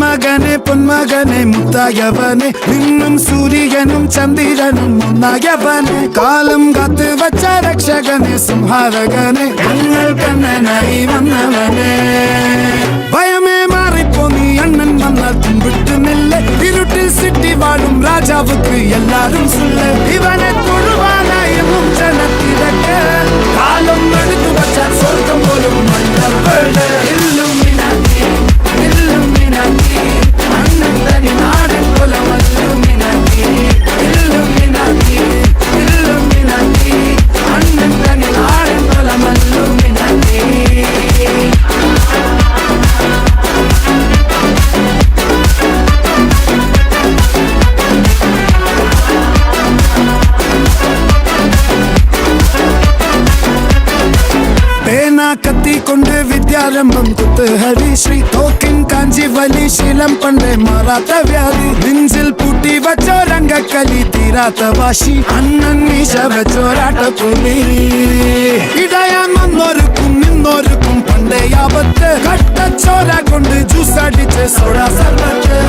മകനെ പൊന്മകനെ മുത്തായവനെ നിന്നും സൂര്യനും ചന്ദ്രനും ഒന്നായവനെ കാലം കാത്ത് വച്ച രക്ഷകനെ സംഹാരകനെ ഞങ്ങൾ കണ്ണനായി വന്നവനെ ഭയമേ മാറിപ്പോ നീ അണ്ണൻ വന്നാൽ തുമ്പിട്ടുന്നില്ല ഇരുട്ടിൽ സിറ്റി വാഴും രാജാവുക്ക് എല്ലാരും സുല്ല ഇവനെ തൊഴുവാനായി എന്നും ജനത്തിരക്ക് കാലം എടുത്തു വച്ചാൽ സ്വർഗം പോലും മണ്ണ കത്തിക്കൊണ്ട് വിദ്യാരംഭം കുത്ത് ഹരിശ്രീ തോക്കിൻ കാഞ്ചി വലി ശീലം പണ്ടേ മാറാത്ത വ്യാധി നെഞ്ചിൽ പൂട്ടി വച്ചോരംഗക്കലി തീരാത്ത വാശി അണ്ണൻ മീശ വെച്ചോരാട്ടപ്പുലി ഇടയാൻ വന്നോർക്കും നിന്നോർക്കും പണ്ടേ ആപത്ത് കട്ടച്ചോര കൊണ്ട് ജ്യൂസ് അടിച്ച് സോഡ സർബത്ത്